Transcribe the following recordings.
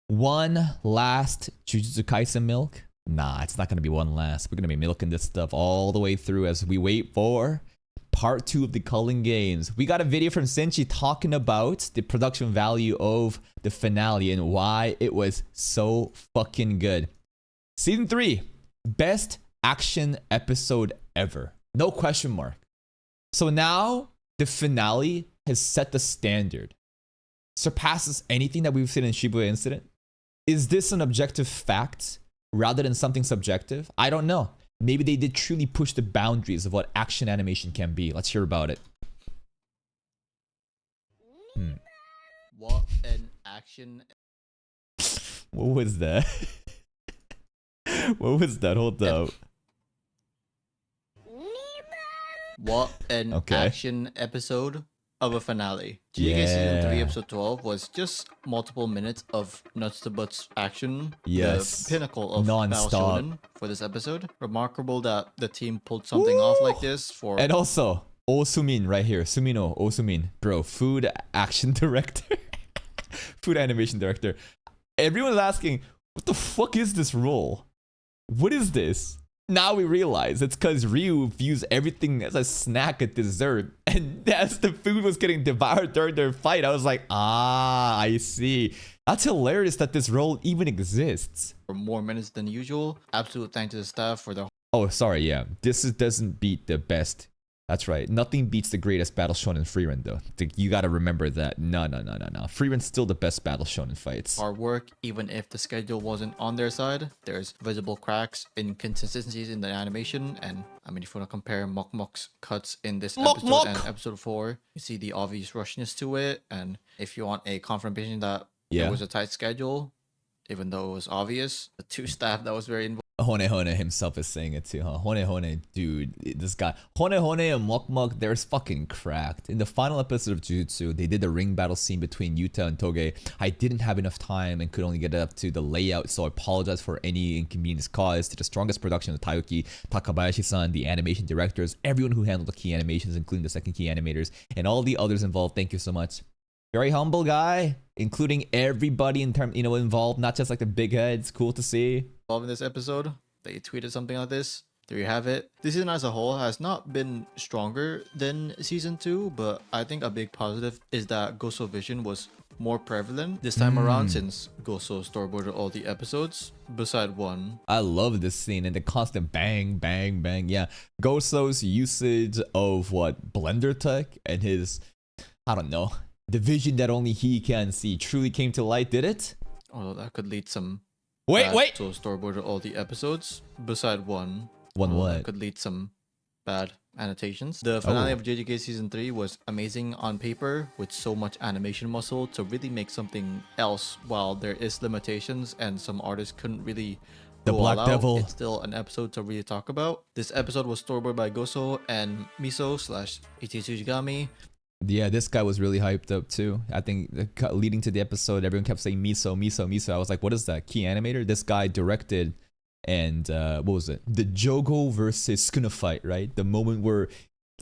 One last Jujutsu Kaisen milk? Nah, it's not gonna be one last. We're gonna be milking this stuff all the way through as we wait for part 2 of the Culling Games. We got a video from Senshi talking about the production value of the finale and why it was so fucking good. Season 3, best action episode ever. No question mark. So now the finale has set the standard. Surpasses anything that we've seen in Shibuya Incident. Is this an objective fact rather than something subjective? I don't know. Maybe they did truly push the boundaries of what action animation can be. Let's hear about it. What an action. What was that? What was that? Hold up. What an action episode of a finale. GK Season 3 Episode 12 was just multiple minutes of nuts to butts action. Yes. The pinnacle of Non-stop. Battle Shonen for this episode. Remarkable that the team pulled something off like this for... And also, Osumin right here. Sumino Osumin. Bro, food action director. Food animation director. Everyone's asking, what the fuck is this role? What is this? Now we realize it's because Ryu views everything as a snack, a dessert. And as the food was getting devoured during their fight, I was like, I see. That's hilarious that this role even exists. For more minutes than usual. Absolute thanks to the staff for the... Oh, sorry, yeah. Doesn't beat the best. That's right. Nothing beats the greatest battle shonen Freerun, though. You gotta remember that. No. Freerun's still the best battle shonen fights. hard work, even if the schedule wasn't on their side. There's visible cracks, inconsistencies in the animation, and I mean, if you want to compare Mok's cuts in this episode and episode 4, you see the obvious rushness to it. And if you want a confirmation that it was a tight schedule, even though it was obvious, the two staff that was very involved. Hone himself is saying it too, huh? Hone, dude, this guy. Hone and Mok, they're fucking cracked. In the final episode of Jujutsu, they did the ring battle scene between Yuta and Toge. I didn't have enough time and could only get up to the layout, so I apologize for any inconvenience caused to the strongest production of Tayuki, Takabayashi-san, the animation directors, everyone who handled the key animations, including the second key animators, and all the others involved. Thank you so much. Very humble guy, including everybody involved, not just like the big heads. Cool to see. In this episode, they tweeted something like this. There you have it. This season as a whole has not been stronger than season 2, but I think a big positive is that Goso vision was more prevalent this time around, since Goso storyboarded all the episodes beside one. I love this scene and the constant bang. Yeah, Goso's usage of Blender tech and his, I don't know, the vision that only he can see truly came to light. Did it? Although that could lead some... Wait. So storyboarded all the episodes beside one. What? Could lead some bad annotations. The finale of JJK Season 3 was amazing on paper with so much animation muscle to really make something else. While there is limitations and some artists couldn't really The Black Devil. It's still an episode to really talk about. This episode was storyboarded by Goso and Miso / Ichi Tsujigami. Yeah, this guy was really hyped up too. I think leading to the episode, everyone kept saying Miso. I was like, what is that? Key animator? This guy directed, and what was it? The Jogo versus Sukuna fight, right? The moment where,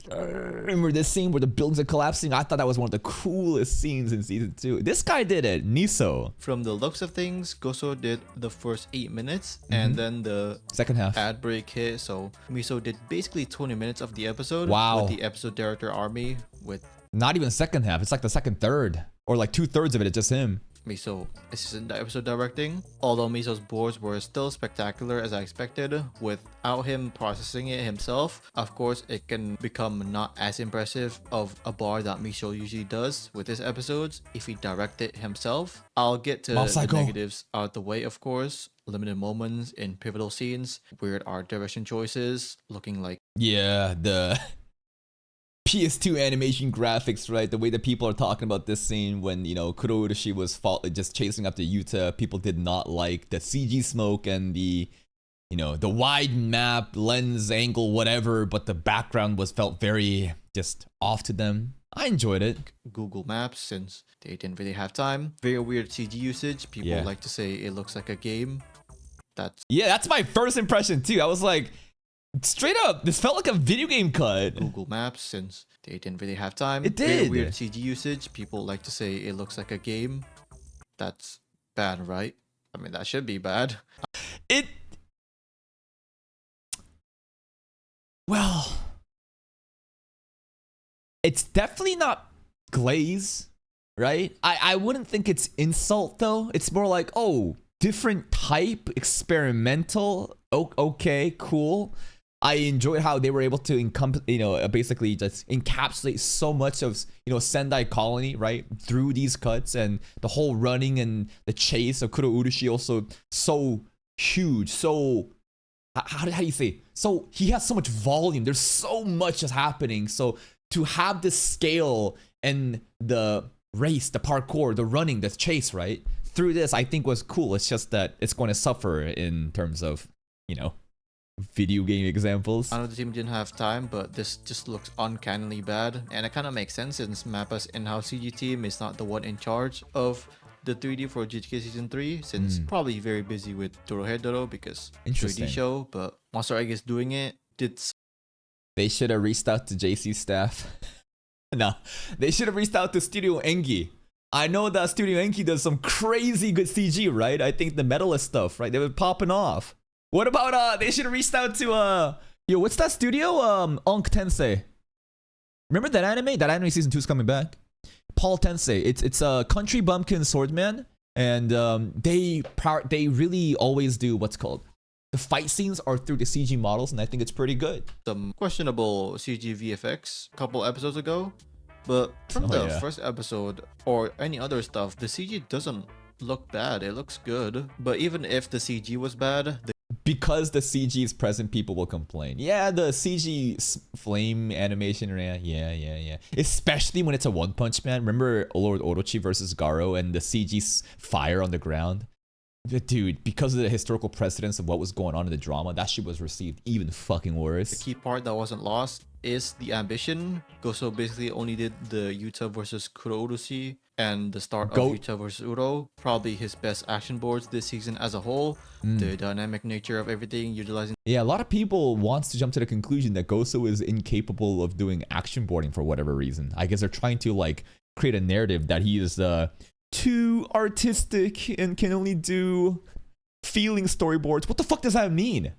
remember this scene where the buildings are collapsing? I thought that was one of the coolest scenes in season 2. This guy did it, Miso. From the looks of things, Goso did the first 8 minutes, and then the second half ad break hit. So Miso did basically 20 minutes of the episode. Wow. With the episode director army with... Not even second half. It's like the second third. Or like 2/3 of it. It's just him. Miso assisted the episode directing. Although Miso's boards were still spectacular as I expected, without him processing it himself, of course it can become not as impressive of a bar that Miso usually does with his episodes if he directed himself. I'll get to the negatives out the way, of course. Limited moments in pivotal scenes, weird art direction choices, looking like... Yeah, the... PS2 animation graphics, right? The way that people are talking about this scene when, Kuro Urashi was just chasing after Yuta, people did not like the CG smoke and the wide map, lens angle, whatever, but the background felt very just off to them. I enjoyed it. Google Maps, since they didn't really have time. Very weird CG usage. People like to say it looks like a game. That's my first impression too. I was like, straight up, this felt like a video game cut. Google Maps, since they didn't really have time. It did. Very weird CG usage. People like to say it looks like a game. bad, right? I mean, that should be bad. It well, it's definitely not glaze, right? I wouldn't think it's insult though. It's more like, oh, different type, experimental. Okay, cool. I enjoyed how they were able to basically just encapsulate so much of Sendai Colony, right, through these cuts, and the whole running and the chase of Kuro Urushi also so huge, so how do you say? So he has so much volume. There's so much is happening. So to have this scale and the race, the parkour, the running, the chase, right, through this, I think was cool. It's just that it's going to suffer in terms of, video game examples. I know the team didn't have time, but this just looks uncannily bad. And it kind of makes sense since Mappa's in-house CG team is not the one in charge of the 3D for GTK Season 3, since probably very busy with Dorohedoro because 3D show, but Monster Egg is doing it. They should have reached out to JC staff. No, they should have reached out to Studio Engi. I know that Studio Enki does some crazy good CG, right? I think the medalist stuff, right? They were popping off. What about they should have reached out to what's that studio? Onk Tensei. Remember that anime? That anime season 2 is coming back. Paul Tensei. It's a country bumpkin swordman, and they really always do what's called the fight scenes are through the CG models, and I think it's pretty good. Some questionable CG VFX a couple episodes ago, but from the first episode or any other stuff, the CG doesn't look bad. It looks good. But even if the CG was bad, because the CG is present, people will complain. Yeah, the CG flame animation, yeah. Especially when it's a One Punch Man. Remember Lord Orochi versus Garo and the CG fire on the ground? Dude, because of the historical precedence of what was going on in the drama, that shit was received even fucking worse. The key part that wasn't lost is the ambition. Goso basically only did the Yuta versus Kuro Urushi and the start of Yuta versus Uro. Probably his best action boards this season as a whole. The dynamic nature of everything, utilizing... Yeah, a lot of people wants to jump to the conclusion that Goso is incapable of doing action boarding for whatever reason. I guess they're trying to create a narrative that he is too artistic and can only do feeling storyboards. What the fuck does that mean?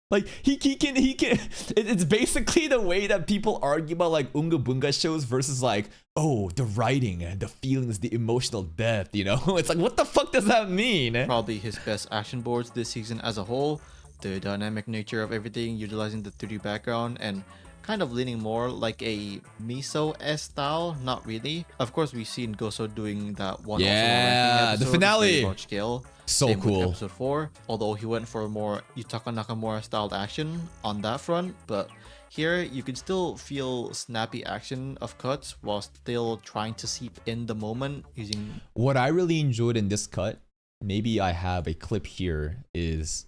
Like he can it's basically the way that people argue about Unga Bunga shows versus the writing and the feelings, the emotional depth, It's like, what the fuck does that mean? Probably his best action boards this season as a whole. The dynamic nature of everything, utilizing the 3D background and kind of leaning more like a Miso-esque style, not really. Of course, we've seen Goso doing that one. Yeah, episode, the finale. Large scale. So Same cool. With episode 4, although he went for more Yutaka Nakamura styled action on that front, but here you can still feel snappy action of cuts while still trying to seep in the moment using... What I really enjoyed in this cut, maybe I have a clip here, is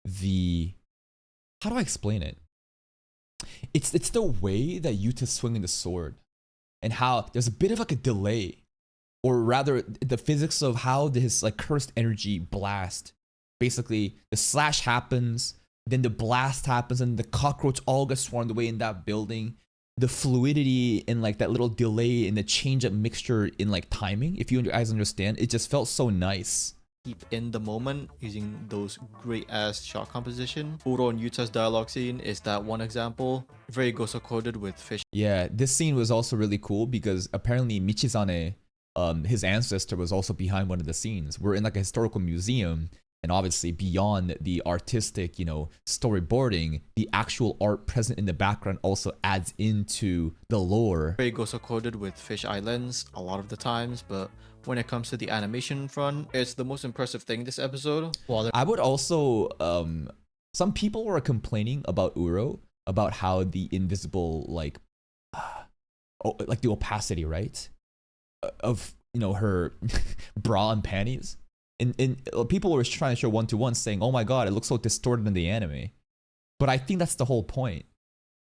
how do I explain it? It's the way that Yuta's swinging the sword and how there's a bit of a delay, or rather the physics of how this cursed energy blast, basically the slash happens, then the blast happens, and the cockroach all gets swarmed away in that building. The fluidity in that little delay in the change up mixture in timing, if you guys understand, it just felt so nice. Keep in the moment using those great ass shot composition. Uro and Yuta's dialogue scene is that one example. Very Goso coded with fish. Yeah, this scene was also really cool because apparently Michizane, his ancestor, was also behind one of the scenes. We're in a historical museum, and obviously beyond the artistic, storyboarding, the actual art present in the background also adds into the lore. Very Goso coded with fish eye lens a lot of the times, but when it comes to the animation front, it's the most impressive thing this episode. I would also, some people were complaining about Uro, about how the invisible, the opacity, right? Of, her bra and panties. And people were trying to show 1-to-1 saying, oh my god, it looks so distorted in the anime. But I think that's the whole point.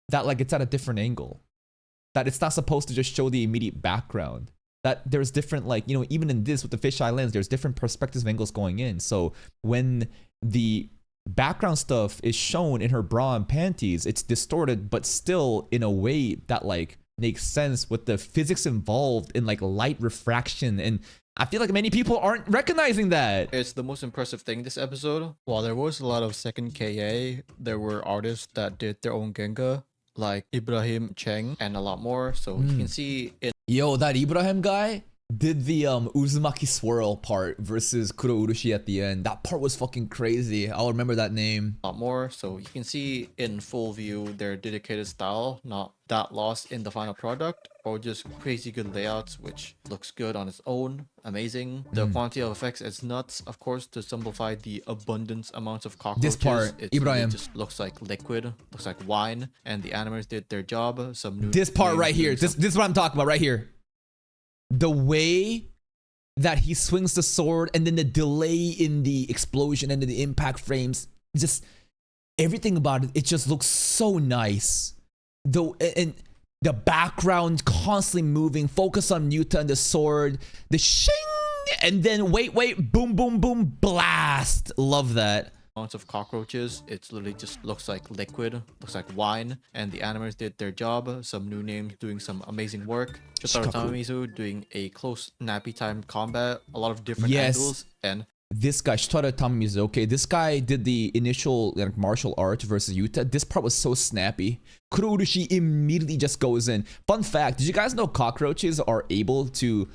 That it's at a different angle. That it's not supposed to just show the immediate background. That there's different, even in this with the fisheye lens, there's different perspectives of angles going in. So when the background stuff is shown in her bra and panties, it's distorted, but still in a way that makes sense with the physics involved in light refraction and I feel like many people aren't recognizing that. It's the most impressive thing this episode. While there was a lot of second KA, there were artists that did their own Genga, like Ibrahim Cheng and a lot more. So you can see in Yo, that Ibrahim guy did the Uzumaki swirl part versus Kuro Urushi at the end. That part was fucking crazy. I'll remember that name. a lot more. So you can see in full view their dedicated style, not that lost in the final product, or just crazy good layouts, which looks good on its own. Amazing. The quantity of effects is nuts, of course, to simplify the abundance amounts of cockroaches. This part, it Ibrahim. just looks like liquid, looks like wine, and the animators did their job. Some new This part names right here. doing This is what I'm talking about right here. The way that he swings the sword and then the delay in the explosion and then the impact frames, just everything about it, it just looks so nice. And the background constantly moving, focus on Yuta and the sword, the shing, and then wait, boom, boom, boom, blast. Love that. amounts of cockroaches. It literally just looks like liquid, looks like wine, and the animators did their job. Some new names doing some amazing work. Shotaro Tamamizu doing a close nappy time combat, a lot of different angles, and this guy, Shotaro Tamamizu, okay, this guy did the initial like martial arts versus Yuta. This part was so snappy. Kuro Urushi immediately just goes in. Fun fact, did you guys know cockroaches are able to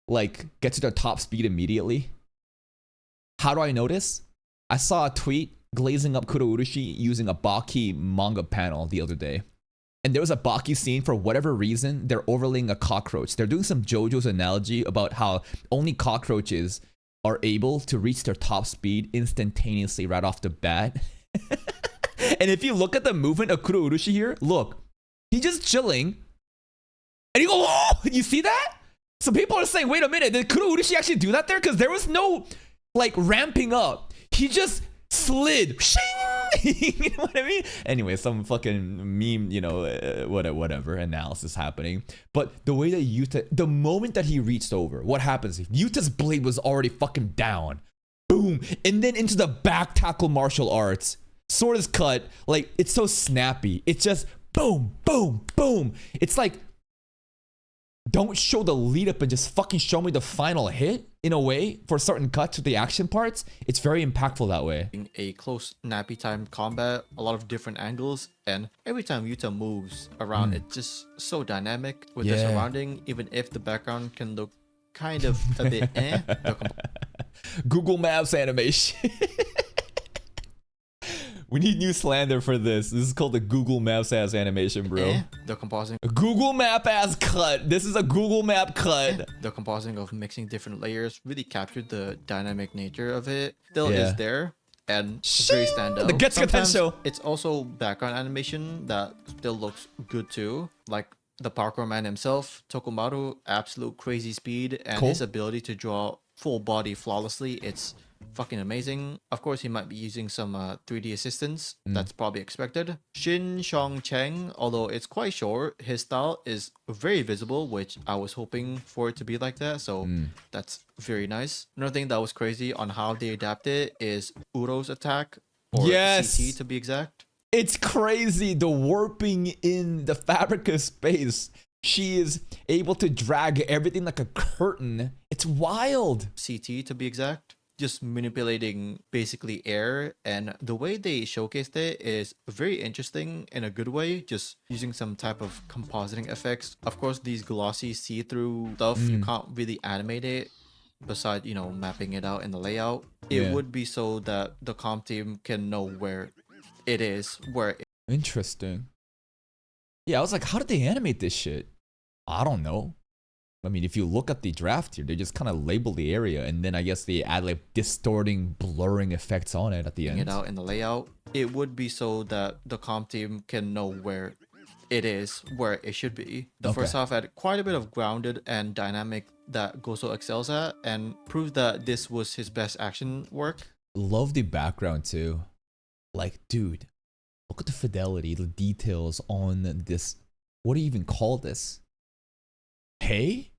like get to their top speed immediately? How do I notice? I saw a tweet glazing up Kuro Urushi using a Baki manga panel the other day. And there was a Baki scene, for whatever reason, they're overlaying a cockroach. They're doing some JoJo's analogy about how only cockroaches are able to reach their top speed instantaneously right off the bat. And if you look at the movement of Kuro Urushi here, look, he's just chilling. And you go, oh, you see that? So people are saying, wait a minute, did Kuro Urushi actually do that there? Because there was no like ramping up. He just slid. You know what I mean? Anyway, some fucking meme, you know, whatever analysis happening. But the way that Yuta, the moment that he reached over, what happens? Yuta's blade was already fucking down. Boom. And then into the back tackle martial arts. Sword is cut. Like, it's so snappy. It's just boom, boom, boom. It's like, don't show the lead up and just fucking show me the final hit in a way for certain cuts to the action parts. It's very impactful that way. a close nappy time combat, a lot of different angles, and every time Yuta moves around, it's just so dynamic with the surrounding, even if the background can look kind of a bit Google Maps animation. We need new slander for this. This is called the Google Maps ass animation, bro. The compositing. A Google Map ass cut. This is a Google Map cut. The compositing of mixing different layers really captured the dynamic nature of it. Still is there and very standout. The Getsuka Tensho. It's also background animation that still looks good too. Like the parkour man himself, Tokumaru, absolute crazy speed and his ability to draw full body flawlessly. It's fucking amazing. Of course, he might be using some 3D assistance. That's probably expected. Shin Shong Cheng, although it's quite short, his style is very visible, which I was hoping for it to be like that. So that's very nice. Another thing that was crazy on how they adapted is Uro's attack, or CT to be exact. It's crazy, the warping in the fabric of space. She is able to drag everything like a curtain. It's wild. CT to be exact. Just manipulating basically air, and the way they showcased it is very interesting in a good way, just using some type of compositing effects. Of course, these glossy see-through stuff, you can't really animate it besides, you know, mapping it out in the layout. It would be so that the comp team can know where it is, Interesting. Yeah, I was like, how did they animate this shit? I don't know. I mean, if you look at the draft here, they just kind of label the area, and then I guess they add like distorting, blurring effects on it at the end. It out in the layout. It would be so that the comp team can know where it is, where it should be. The first half had quite a bit of grounded and dynamic that Goso excels at, and proved that this was his best action work. Love the background too. Like, dude, look at the fidelity, the details on this. What do you even call this? Hay?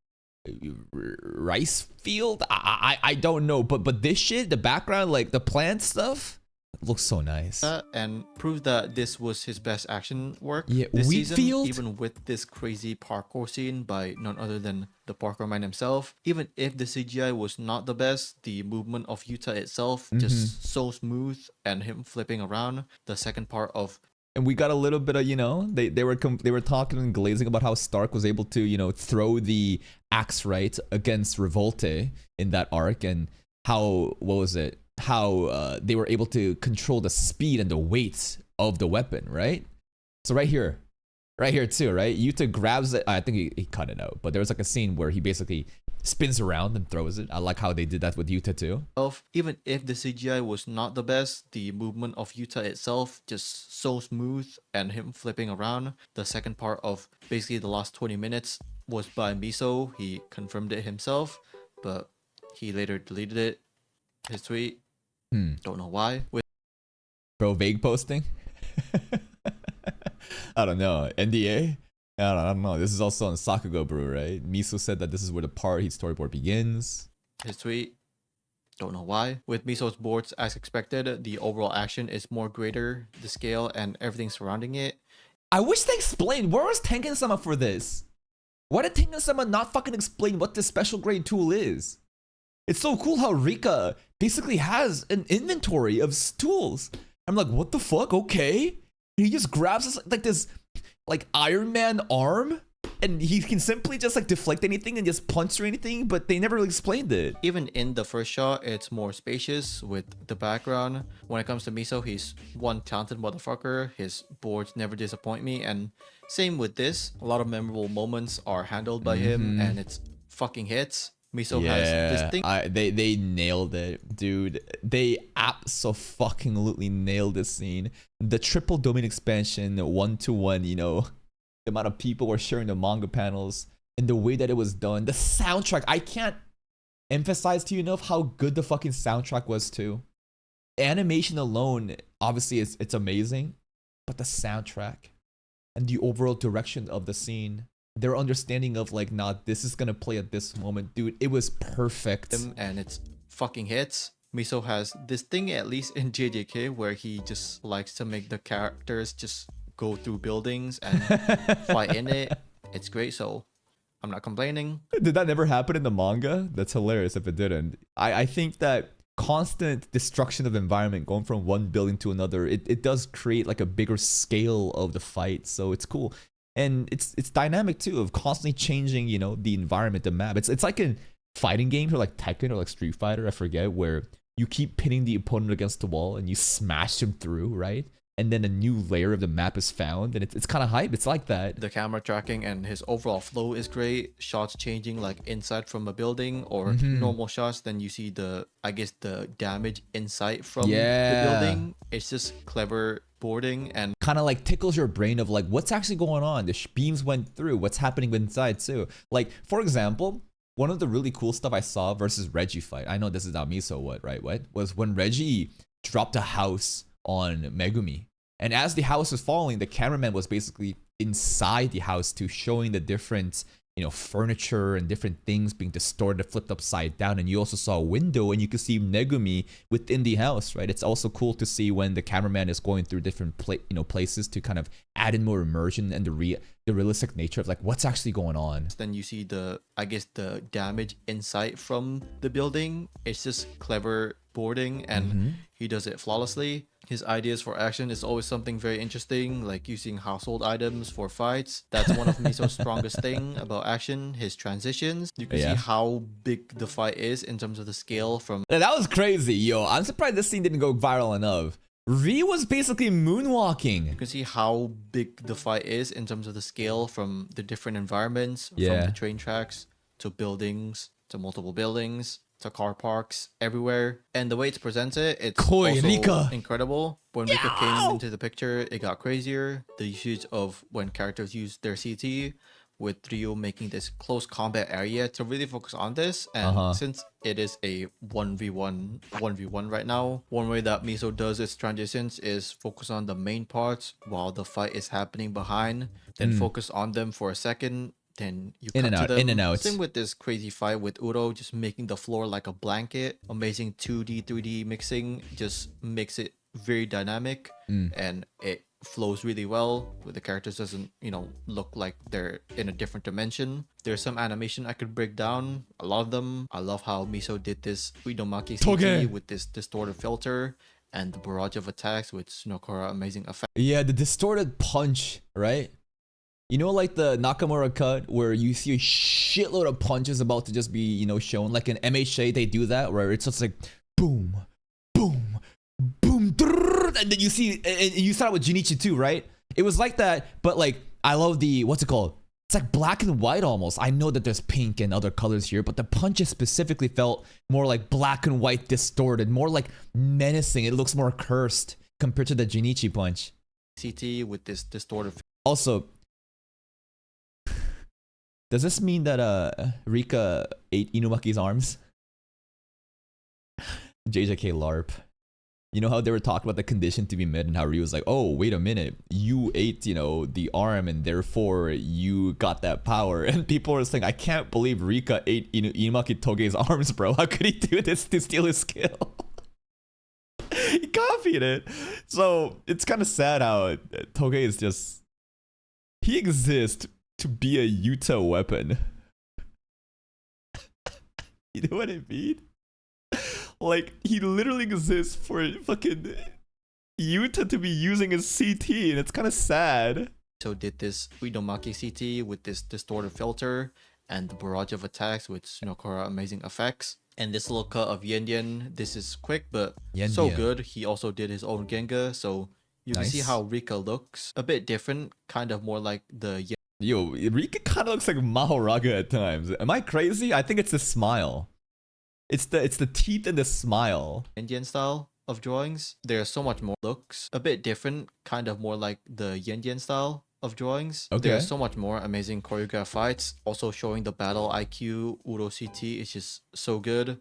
Rice field? I don't know, but this shit, the background, like the plant stuff, looks so nice. And proved that this was his best action work Yeah, this season, Wheatfield? even with this crazy parkour scene by none other than the parkour man himself. Even if the CGI was not the best, the movement of Yuta itself just so smooth, and him flipping around. The second part of And we got a little bit of, they were talking and glazing about how Stark was able to, throw the axe right against Revolte in that arc, and how, what was it? How they were able to control the speed and the weight of the weapon, right? So right here too, right? Yuta grabs it. I think he cut it out, but there was like a scene where he basically spins around and throws it. I like how they did that with Yuta too. even if the CGI was not the best, the movement of Yuta itself just so smooth, and him flipping around. The second part of basically the last 20 minutes was by Miso. He confirmed it himself, but he later deleted it. His tweet. Don't know why. Bro, vague posting? I don't know. NDA? I don't know. This is also on Sakugo Brew, right? Miso said that this is where the party storyboard begins. His tweet. Don't know why. With Miso's boards, as expected, the overall action is more greater, the scale and everything surrounding it. I wish they explained. Where was Tengen-sama for this? Why did Tengen-sama not fucking explain what this special grade tool is? It's so cool how Rika basically has an inventory of tools. I'm like, what the fuck? Okay. He just grabs this, like this like Iron Man arm, and he can simply just like deflect anything and just punch or anything, but they never really explained it. Even in the first shot, it's more spacious with the background. When it comes to Miso, he's one talented motherfucker. His boards never disappoint me, and same with this. A lot of memorable moments are handled by him, and it's fucking hits. Miso has this thing. They nailed it, dude. They absolutely nailed this scene. The triple domain expansion, 1-to-1, the amount of people were sharing the manga panels, and the way that it was done. The soundtrack, I can't emphasize to you enough how good the fucking soundtrack was too. Animation alone, obviously it's amazing, but the soundtrack and the overall direction of the scene, their understanding of like, nah, this is gonna play at this moment, dude, it was perfect. And it's fucking hits. Miso has this thing, at least in JJK, where he just likes to make the characters just go through buildings and fight in it. It's great, so I'm not complaining. Did that never happen in the manga? That's hilarious if it didn't. I think that constant destruction of the environment, going from one building to another, it does create like a bigger scale of the fight, so it's cool. And it's dynamic too, of constantly changing, the environment, the map. It's like in fighting games or like Tekken or like Street Fighter, I forget, where you keep pitting the opponent against the wall and you smash him through, right? And then a new layer of the map is found, and it's kind of hype. It's like that. The camera tracking and his overall flow is great. Shots changing like inside from a building, or normal shots, then you see the damage inside from the building. It's just clever boarding, and kind of like tickles your brain of like, what's actually going on? The beams went through, what's happening inside too. Like, for example, one of the really cool stuff I saw versus Reggie fight, I know this is not Miso, was when Reggie dropped a house on Megumi. And as the house was falling, the cameraman was basically inside the house too, showing the different, furniture and different things being distorted, flipped upside down. And you also saw a window, and you could see Megumi within the house, right? It's also cool to see when the cameraman is going through different places to kind of add in more immersion and the realistic nature of like what's actually going on. Then you see the damage inside from the building. It's just clever boarding, and he does it flawlessly. His ideas for action is always something very interesting, like using household items for fights. That's one of Miso's strongest thing about action, his transitions. You can see how big the fight is in terms of the scale from... That was crazy, yo. I'm surprised this scene didn't go viral enough. Ri was basically moonwalking. You can see how big the fight is in terms of the scale from the different environments, from the train tracks to buildings, to multiple buildings, to car parks, everywhere. And the way it's presented, it's also Rika. Incredible. When Rika came into the picture, it got crazier. The usage of when characters use their CT, with Ryo making this close combat area to really focus on this. And since it is a 1v1 right now, one way that Miso does its transitions is focus on the main parts while the fight is happening behind, then focus on them for a second, then you cut to them. In and out. Same with this crazy fight with Uro, just making the floor like a blanket. Amazing 2D, 3D mixing, just makes it very dynamic and it flows really well with the characters doesn't look like they're in a different dimension. There's some animation I could break down, a lot of them. I love how Miso did this Uidomaki CG with this distorted filter and the barrage of attacks with Sunokura amazing effect. Yeah, the distorted punch, right? You know, like the Nakamura cut where you see a shitload of punches about to just be, shown. Like in MHA, they do that where it's just like boom, boom, boom, and then you see, and you saw it with Junichi too, right? It was like that, but like, I love the, what's it called? It's like black and white almost. I know that there's pink and other colors here, but the punches specifically felt more like black and white distorted, more like menacing. It looks more cursed compared to the Junichi punch. CT with this distorted. Also, does this mean that Rika ate Inumaki's arms? JJK LARP. You know how they were talking about the condition to be met and how Ryu was like, oh, wait a minute. You ate, the arm and therefore you got that power. And people were saying, I can't believe Rika ate Inumaki Toge's arms, bro. How could he do this to steal his skill? He copied it. So it's kind of sad how Toge is just... He exists to be a Yuta weapon. You know what I mean? Like, he literally exists for fucking Yuta to be using his CT, and it's kind of sad. So did this Uidomaki CT with this distorted filter and the barrage of attacks with Sunokura amazing effects. And this little cut of Yen Yen, this is quick, but so good. He also did his own Genga, so you can see how Rika looks. A bit different, kind of more like the Yen. Yo, Rika kind of looks like Mahoraga at times. Am I crazy? I think it's the smile. It's the teeth and the smile. Yen style of drawings. There's so much more looks. A bit different, kind of more like the Yen style of drawings. Okay. There's so much more amazing choreographed fights. Also showing the battle IQ. Uro CT is just so good.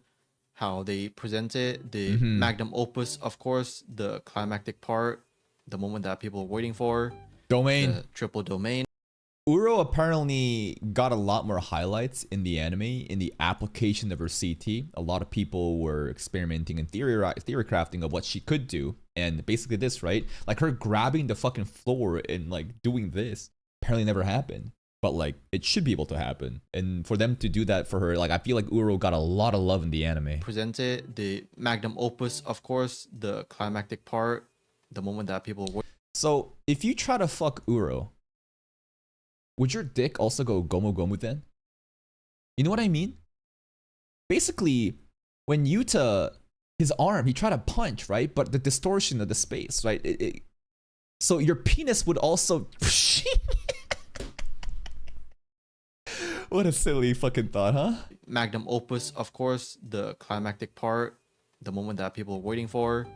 How they present it. The magnum opus, of course. The climactic part. The moment that people were waiting for. Domain. The triple domain. Uro apparently got a lot more highlights in the anime, in the application of her CT. A lot of people were experimenting and theory crafting of what she could do. And basically this, right? Like her grabbing the fucking floor and like doing this apparently never happened. But like it should be able to happen. And for them to do that for her, like I feel like Uro got a lot of love in the anime. Presented the magnum opus, of course, the climactic part, the moment that people were. So if you try to fuck Uro, would your dick also go Gomu Gomu then? You know what I mean? Basically, when Yuta, his arm, he tried to punch, right? But the distortion of the space, right? So your penis would also... What a silly fucking thought, huh? Magnum opus, of course, the climactic part, the moment that people were waiting for,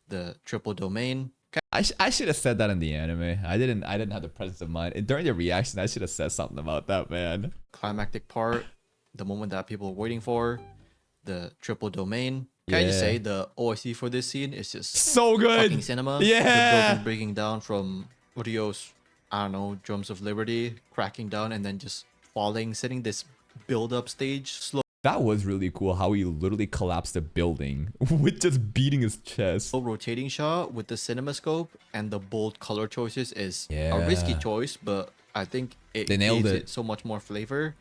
the triple domain. I should have said that in the anime. I didn't have the presence of mind. And during the reaction, I should have said something about that, man. Climactic part, the moment that people were waiting for, the triple domain. Can I just say the OST for this scene is just so good. Fucking cinema. Yeah. The building breaking down from Urio's, I don't know, drums of liberty, cracking down and then just falling, setting this build-up stage slow. That was really cool how he literally collapsed the building with just beating his chest. Rotating shot with the cinemascope and the bold color choices is a risky choice, but I think it gives it so much more flavor.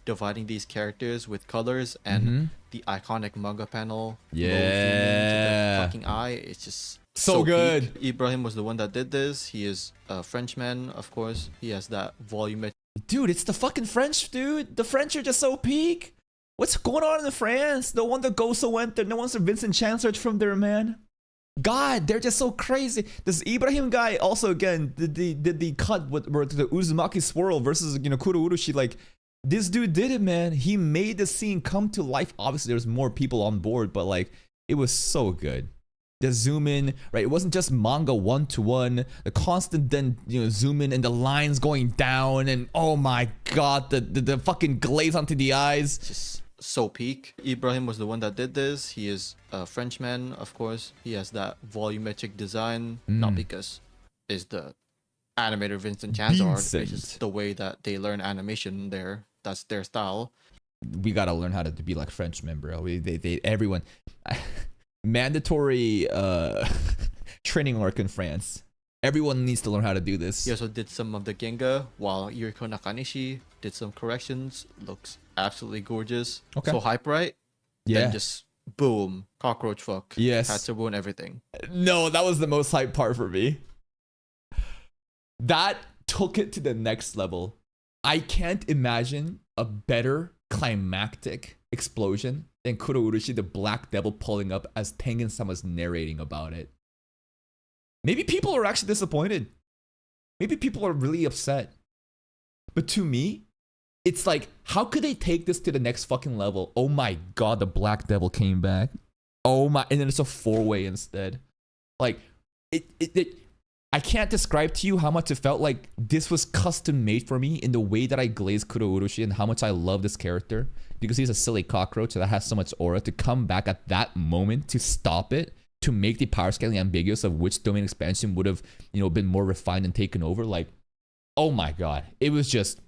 Dividing these characters with colors and the iconic manga panel. Yeah. The fucking eye. It's just so good. Peak. Ibrahim was the one that did this. He is a Frenchman, of course. He has that volumetric. Dude, it's the fucking French, dude. The French are just so peak. What's going on in France? No wonder Goso went there. No wonder Vincent Chan searched from there, man. God, they're just so crazy. This Ibrahim guy also again did the cut with the Uzumaki swirl versus Kuro Urushi. Like this dude did it, man. He made the scene come to life. Obviously, there's more people on board, but like it was so good. The zoom in, right? It wasn't just manga 1-to-1. The constant then zoom in and the lines going down and oh my god, the fucking glaze onto the eyes. Just so peak. Ibrahim was the one that did this. He is a Frenchman, of course. He has that volumetric design, not because it's the animator Vincent Chan's art. It's just the way that they learn animation there. That's their style. We gotta learn how to be like Frenchmen, bro. Everyone mandatory training arc in France. Everyone needs to learn how to do this. He also did some of the Genga, while Yuriko Nakanishi did some corrections. Looks absolutely gorgeous. Okay. So hype, right? Yeah. Then just boom, cockroach fuck. Yes. Had to ruin everything. No, that was the most hype part for me. That took it to the next level. I can't imagine a better climactic explosion than Kuro Urushi, the Black Devil, pulling up as Tengen-sama's narrating about it. Maybe people are actually disappointed. Maybe people are really upset. But to me, it's like, how could they take this to the next fucking level? Oh my god, the Black Devil came back. Oh my, and then it's a 4-way instead. Like, I can't describe to you how much it felt like this was custom made for me in the way that I glaze Kuro Urushi and how much I love this character. Because he's a silly cockroach that has so much aura. To come back at that moment to stop it, to make the power scaling ambiguous of which domain expansion would have, been more refined and taken over. Like, oh my god, it was just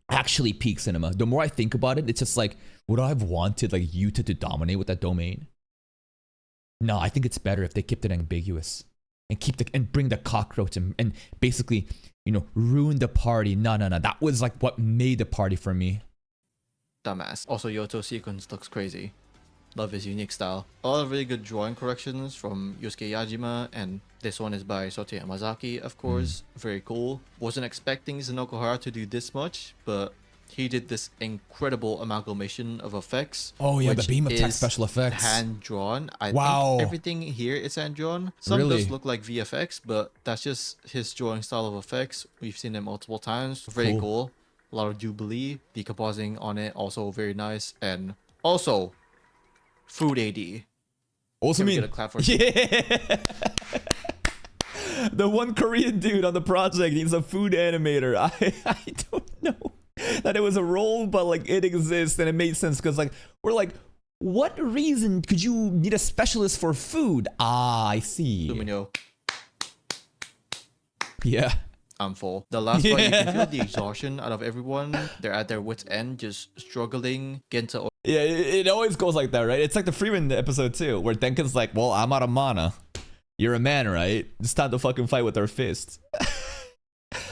actually peak cinema. The more I think about it, it's just like, would I have wanted like Yuta to dominate with that domain? No, I think it's better if they kept it ambiguous and and bring the cockroach and basically, ruin the party. No. That was like what made the party for me. Dumbass. Also, Yoto sequence looks crazy. Love his unique style. A lot of really good drawing corrections from Yusuke Yajima, and this one is by Sote Yamazaki, of course. Very cool. Wasn't expecting Zenoko to do this much, but he did this incredible amalgamation of effects. Oh yeah, the which beam attack is special effects. Hand-drawn. I Wow. think everything here is hand-drawn. Some Really? does look like VFX, but that's just his drawing style of effects. We've seen it multiple times. Very cool. A lot of Jubilee decomposing on it, also very nice. And also, food AD. Also, Can we get a clap for yeah. The one Korean dude on the project needs a food animator. I don't know that it was a role, but like it exists and it made sense because like we're like, what reason could you need a specialist for food? Ah, I see. Lumino. Yeah. I'm full. The last part, you can feel the exhaustion out of everyone. They're at their wits' end, just struggling. Genta. Yeah, it always goes like that, right? It's like the Freeman episode too, where Denken's like, well, I'm out of mana. You're a man, right? It's time to fucking fight with our fists.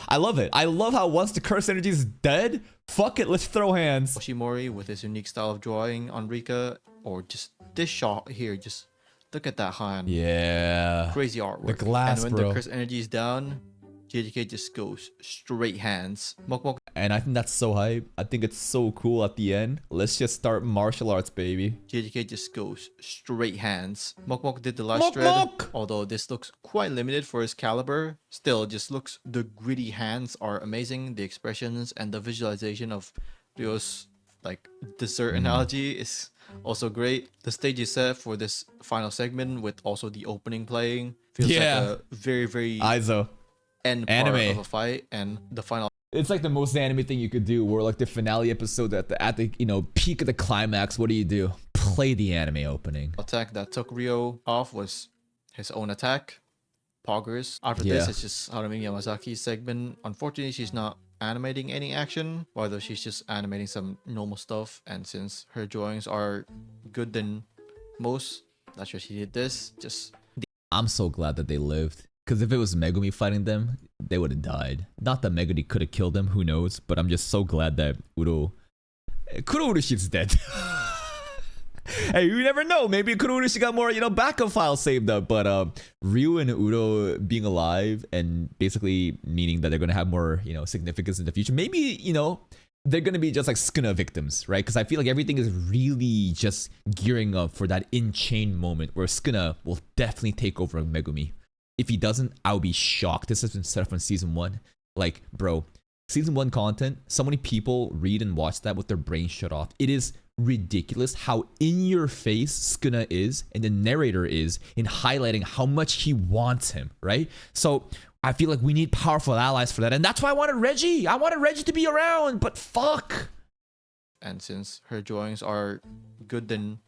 I love it. I love how once the curse energy is dead, fuck it, let's throw hands. Oshimori with his unique style of drawing on Rika, or just this shot here, just look at that hand. Yeah. Crazy artwork. The glass, and when bro. the curse energy is down, JJK just goes straight hands. Mok And I think that's so hype. I think it's so cool at the end. Let's just start martial arts, baby. JJK just goes straight hands. Mok did the last Mok shred, Mok! although this looks quite limited for his caliber. Still, just looks, the gritty hands are amazing. The expressions and the visualization of Ryo's like dessert analogy is also great. The stage is set for this final segment with also the opening playing. Feels like a very, very Aizo. end part Anime. of a fight, and the final. It's like the most anime thing you could do, where like the finale episode at the peak of the climax, what do? Play the anime opening. Attack that took Ryo off was his own attack. Poggers. After this, it's just Harumi Yamazaki's segment. Unfortunately, she's not animating any action, although she's just animating some normal stuff. And since her drawings are good than most, that's why she did this. I'm so glad that they lived. Because if it was Megumi fighting them, they would have died. Not that Megumi could have killed them, who knows? But I'm just so glad that Kuro Urushi's dead. Hey, you never know. Maybe Kuro Urushi got more, backup files saved up. But Ryu and Uro being alive and basically meaning that they're going to have more, significance in the future. Maybe, they're going to be just like Sukuna victims, right? Because I feel like everything is really just gearing up for that in-chain moment where Sukuna will definitely take over Megumi. If he doesn't, I'll be shocked. This has been set up from season 1. Like, bro, season 1 content, so many people read and watch that with their brains shut off. It is ridiculous how in your face Sukuna is and the narrator is in highlighting how much he wants him, right? So I feel like we need powerful allies for that. And that's why I wanted Reggie. I wanted Reggie to be around, but fuck. And since her drawings are good than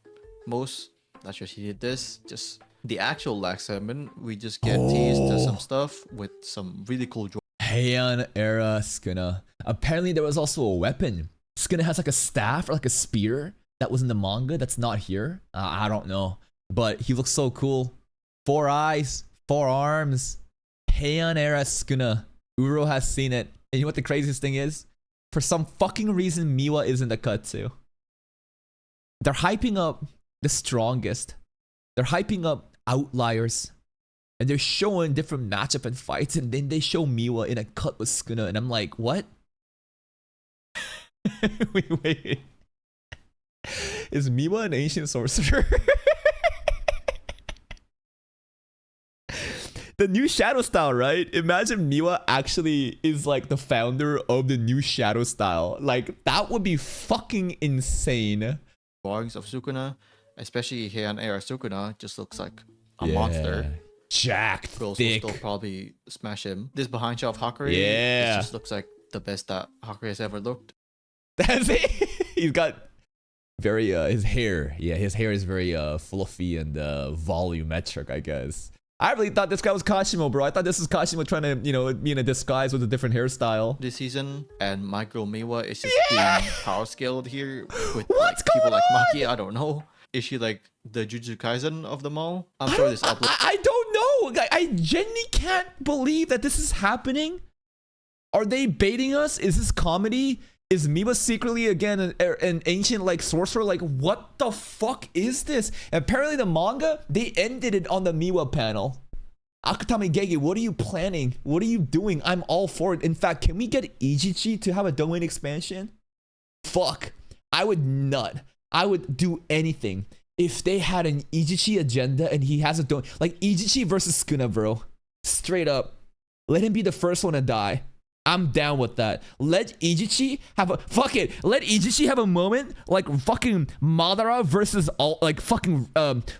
most, that's why she did this. Just the actual last segment, we just get teased to some stuff with some really cool drawings. Heian era Sukuna. Apparently there was also a weapon. Sukuna has like a staff or like a spear that was in the manga that's not here. I don't know. But he looks so cool. 4 eyes, Forearms. Heian era Sukuna. Uro has seen it. And you know what the craziest thing is? For some fucking reason, Miwa is in the cut too. They're hyping up the strongest. They're hyping up outliers. And they're showing different matchup and fights. And then they show Miwa in a cut with Sukuna. And I'm like, what? wait. Is Miwa an ancient sorcerer? The new shadow style, right? Imagine Miwa actually is like the founder of the new shadow style. Like, that would be fucking insane. Drawings of Sukuna, especially Heian era Sukuna, just looks like a monster. Jacked, Girls thick. will still probably smash him. This behind shot of Hakari, Yeah. it just looks like the best that Hakari has ever looked. That's it. He's got very, his hair. Yeah, his hair is very fluffy and volumetric, I guess. I really thought this guy was Kashimo, bro. I thought this was Kashimo trying to, you know, be in a disguise with a different hairstyle. This season, and my girl Miwa is just being power scaled here with What's like, people going like on? Maki. I don't know. Is she like the Jujutsu Kaisen of them all? I'm sure this upload. I don't know. I genuinely can't believe that this is happening. Are they baiting us? Is this comedy? Is Miwa secretly again an ancient like sorcerer? Like, what the fuck is this? And apparently the manga, they ended it on the Miwa panel. Akutami Gege, what are you planning? What are you doing? I'm all for it. In fact, can we get Ijichi to have a domain expansion? Fuck. I would do anything if they had an Ijichi agenda and he has a domain. Like Ijichi versus Sukuna, bro. Straight up. Let him be the first one to die. I'm down with that. Let Ijichi have a fuck it. Let Ijichi have a moment like fucking Madara versus all like fucking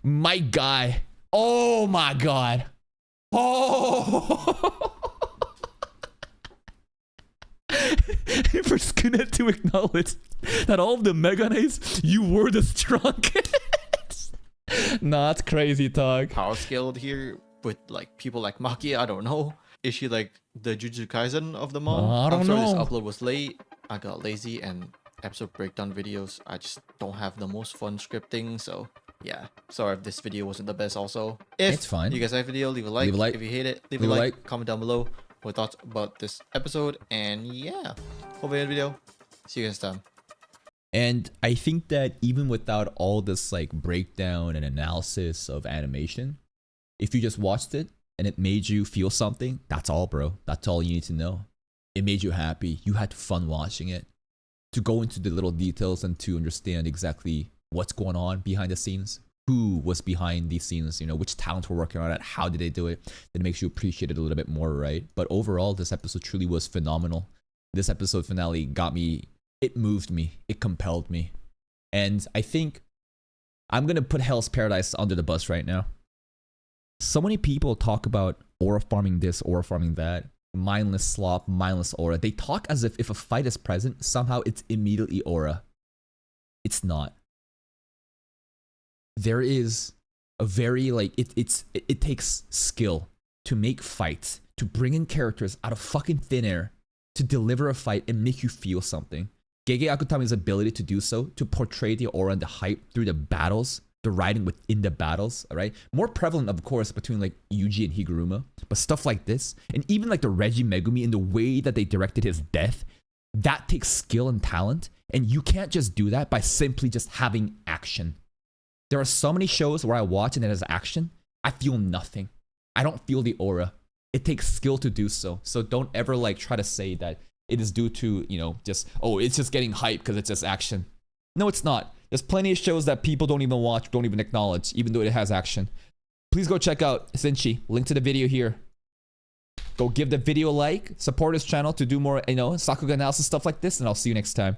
my guy. Oh my god. Oh. For Sukuna to acknowledge that all of the Meganes, you were the strongest. Nah, that's crazy talk. Power scaled here with like people like Maki. I don't know. Is she like the Jujutsu Kaisen of them all? I don't I'm sorry know. this upload was late. I got lazy and episode breakdown videos. I just don't have the most fun scripting, so yeah. Sorry if this video wasn't the best also. If It's fine. you guys like the video, leave a like. If you hate it, leave a like. Comment down below what thoughts about this episode. And yeah. Hope you enjoyed the video. See you guys next time. And I think that even without all this like breakdown and analysis of animation, if you just watched it and it made you feel something, that's all, bro. That's all you need to know. It made you happy. You had fun watching it. To go into the little details and to understand exactly what's going on behind the scenes, who was behind these scenes, you know, which talents were working on it, how did they do it, then it makes you appreciate it a little bit more, right? But overall, this episode truly was phenomenal. This episode finale got me, it moved me, it compelled me. And I think I'm going to put Hell's Paradise under the bus right now. So many people talk about aura farming this, aura farming that, mindless slop, mindless aura. They talk as if a fight is present, somehow it's immediately aura. It's not. There is a very, like, it takes skill to make fights, to bring in characters out of fucking thin air, to deliver a fight and make you feel something. Gege Akutami's ability to do so, to portray the aura and the hype through the battles, the writing within the battles, all right? More prevalent, of course, between like Yuji and Higuruma, but stuff like this, and even like the Reggie Megumi in the way that they directed his death, that takes skill and talent, and you can't just do that by simply just having action. There are so many shows where I watch and it has action, I feel nothing. I don't feel the aura. It takes skill to do so. So don't ever like try to say that it is due to, you know, just, oh, it's just getting hype because it's just action. No, it's not. There's plenty of shows that people don't even watch, don't even acknowledge, even though it has action. Please go check out Senshi. Link to the video here. Go give the video a like, support his channel to do more, you know, Sakuga analysis stuff like this, and I'll see you next time.